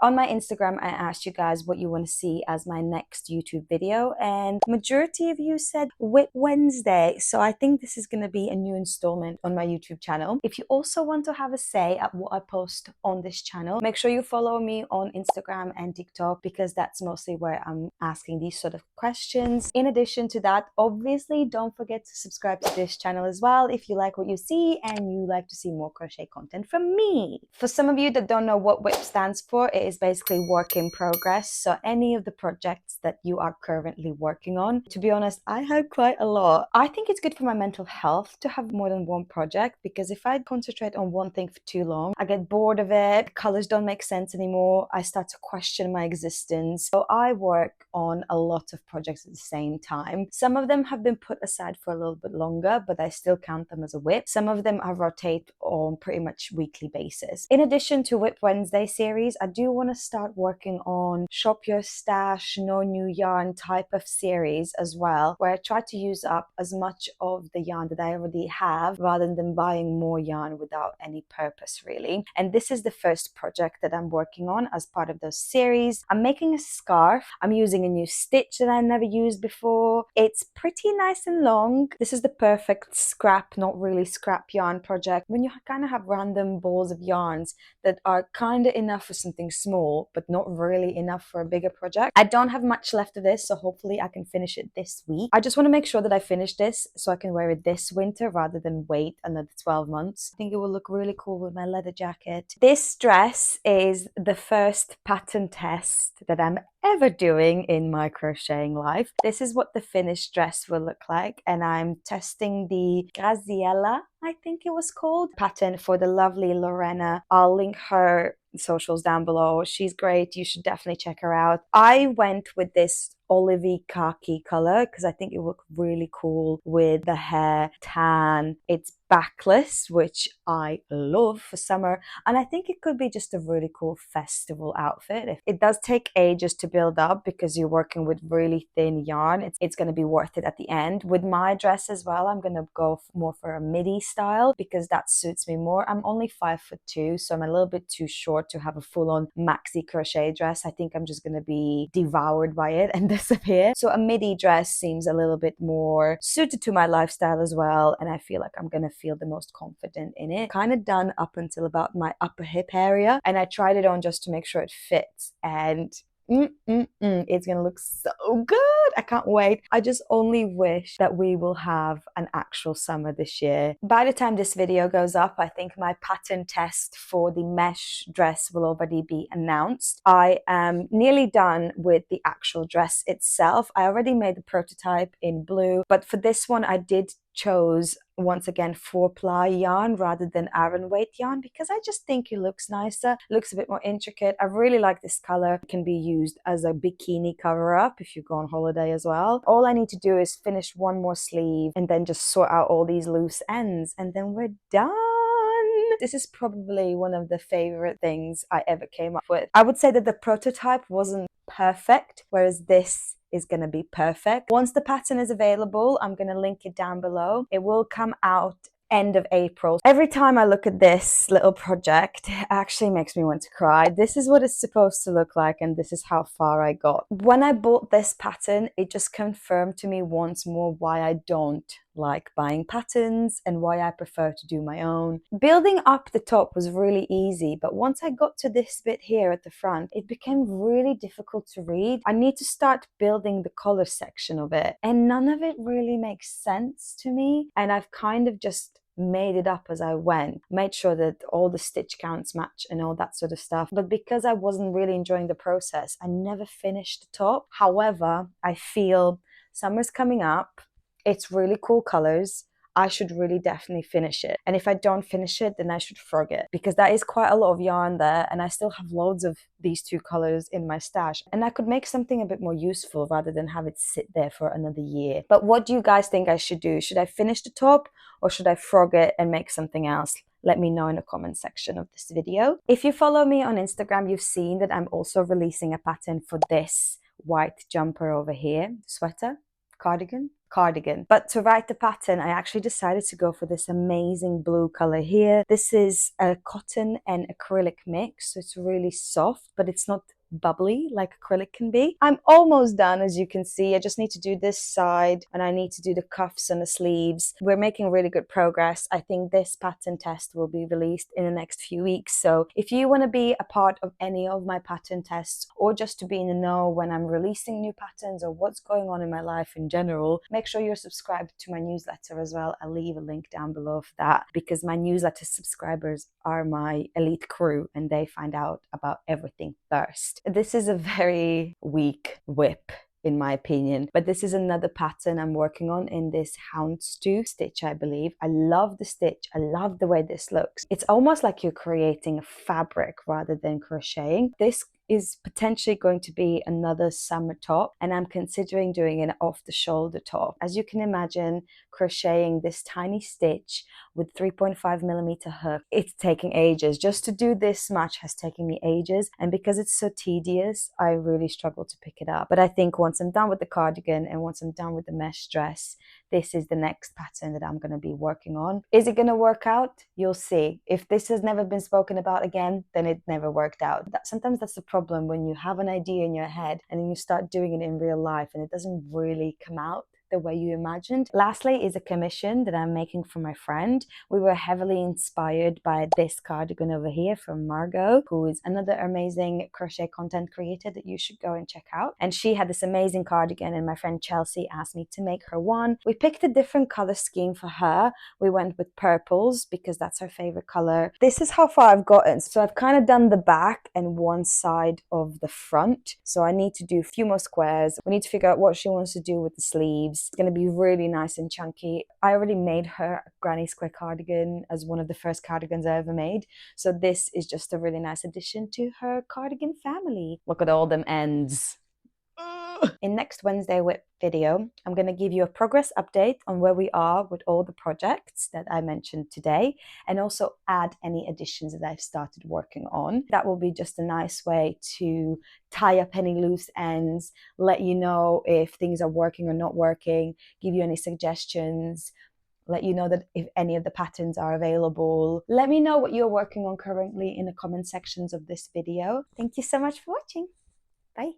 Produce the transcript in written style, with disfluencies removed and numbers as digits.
On my Instagram, I asked you guys what you want to see as my next YouTube video, and majority of you said WIP Wednesday. So I think this is going to be a new installment on my YouTube channel. If you also want to have a say at what I post on this channel, make sure you follow me on Instagram and TikTok, because that's mostly where I'm asking these sort of questions. In addition to that, obviously, don't forget to subscribe to this channel as well if you like what you see and you like to see more crochet content from me. For some of you that don't know what WIP stands for, it is basically work in progress. So any of the projects that you are currently working on. To be honest, I have quite a lot. I think it's good for my mental health to have more than one project, because if I concentrate on one thing for too long, I get bored of it, colors don't make sense anymore, I start to question my existence. So I work on a lot of projects at the same time. Some of them have been put aside for a little bit longer, but I still count them as a WIP. Some of them I rotate on pretty much weekly basis. In addition to WIP Wednesday series, I do want to start working on Shop Your Stash, No New Yarn type of series as well, where I try to use up as much of the yarn that I already have rather than buying more yarn without any purpose really. And this is the first project that I'm working on as part of those series. I'm making a scarf. I'm using a new stitch that I never used before. It's pretty nice and long. This is the perfect scrap, not really scrap yarn project when you kind of have random balls of yarns that are kind of enough for something small but not really enough for a bigger project. I don't have much left of this, so hopefully I can finish it this week. I just want to make sure that I finish this so I can wear it this winter rather than wait another 12 months. I think it will look really cool with my leather jacket. This dress is the first pattern test that I'm ever doing in my crocheting life. This is what the finished dress will look like, and I'm testing the Graziella, I think it was called, pattern for the lovely Lorena. I'll link her socials down below. She's great. You should definitely check her out. I went with this olivey khaki color because I think it would look really cool with the hair tan. It's backless, which I love for summer, and I think it could be just a really cool festival outfit. It does take ages to build up because you're working with really thin yarn. It's going to be worth it at the end. With my dress as well, I'm going to go more for a midi style because that suits me more. I'm only 5'2", so I'm a little bit too short to have a full-on maxi crochet dress. I think I'm just going to be devoured by it and disappear. So a midi dress seems a little bit more suited to my lifestyle as well, and I feel like I'm going to feel the most confident in it. Kind of done up until about my upper hip area, and I tried it on just to make sure it fits, and it's gonna look so good. I can't wait. I just only wish that we will have an actual summer this year. By the time this video goes up, I think my pattern test for the mesh dress will already be announced. I am nearly done with the actual dress itself. I already made the prototype in blue, but for this one I did chose once again 4-ply yarn rather than Aran weight yarn because I just think it looks nicer, looks a bit more intricate. I really like this color. It can be used as a bikini cover up if you go on holiday as well. All I need to do is finish one more sleeve and then just sort out all these loose ends, and then we're done. This is probably one of the favorite things I ever came up with. I would say that the prototype wasn't perfect, whereas this is going to be perfect. Once the pattern is available, I'm going to link it down below. It will come out end of April. Every time I look at this little project, it actually makes me want to cry. This is what it's supposed to look like, and this is how far I got. When I bought this pattern, it just confirmed to me once more why I don't like buying patterns and why I prefer to do my own. Building up the top was really easy, but once I got to this bit here at the front, it became really difficult to read. I need to start building the collar section of it, and none of it really makes sense to me, and I've kind of just made it up as I went, made sure that all the stitch counts match and all that sort of stuff. But because I wasn't really enjoying the process, I never finished the top. However, I feel summer's coming up. It's really cool colors. I should really definitely finish it. And if I don't finish it, then I should frog it, because that is quite a lot of yarn there, and I still have loads of these two colors in my stash, and I could make something a bit more useful rather than have it sit there for another year. But what do you guys think I should do? Should I finish the top or should I frog it and make something else? Let me know in the comment section of this video. If you follow me on Instagram, you've seen that I'm also releasing a pattern for this white jumper over here, sweater, cardigan. cardigan. But to write the pattern, I actually decided to go for this amazing blue color here. This is a cotton and acrylic mix, so it's really soft, but it's not bubbly like acrylic can be. I'm almost done, as you can see. I just need to do this side and I need to do the cuffs and the sleeves. We're making really good progress. I think this pattern test will be released in the next few weeks. So if you want to be a part of any of my pattern tests, or just to be in the know when I'm releasing new patterns or what's going on in my life in general, make sure you're subscribed to my newsletter as well. I'll leave a link down below for that, because my newsletter subscribers are my elite crew and they find out about everything first. This is a very weak WIP in my opinion, but this is another pattern I'm working on in this Houndstooth stitch, I believe. I love the stitch. I love the way this looks. It's almost like you're creating a fabric rather than crocheting. This is potentially going to be another summer top, and I'm considering doing an off the shoulder top. As you can imagine, crocheting this tiny stitch with 3.5mm hook, it's taking ages. Just to do this much has taken me ages, and because it's so tedious, I really struggle to pick it up. But I think once I'm done with the cardigan and once I'm done with the mesh dress, this is the next pattern that I'm going to be working on. Is it going to work out? You'll see. If this has never been spoken about again, then it never worked out. Sometimes that's the problem when you have an idea in your head and then you start doing it in real life and it doesn't really come out the way you imagined. Lastly is a commission that I'm making for my friend. We were heavily inspired by this cardigan over here from Margot, who is another amazing crochet content creator that you should go and check out. And she had this amazing cardigan and my friend Chelsea asked me to make her one. We picked a different color scheme for her. We went with purples because that's her favorite color. This is how far I've gotten. So I've kind of done the back and one side of the front. So I need to do a few more squares. We need to figure out what she wants to do with the sleeves. It's going to be really nice and chunky. I already made her a granny square cardigan as one of the first cardigans I ever made. So this is just a really nice addition to her cardigan family. Look at all them ends. In next Wednesday WIP video, I'm going to give you a progress update on where we are with all the projects that I mentioned today, and also add any additions that I've started working on. That will be just a nice way to tie up any loose ends, let you know if things are working or not working, give you any suggestions, let you know that if any of the patterns are available. Let me know what you're working on currently in the comment sections of this video. Thank you so much for watching. Bye.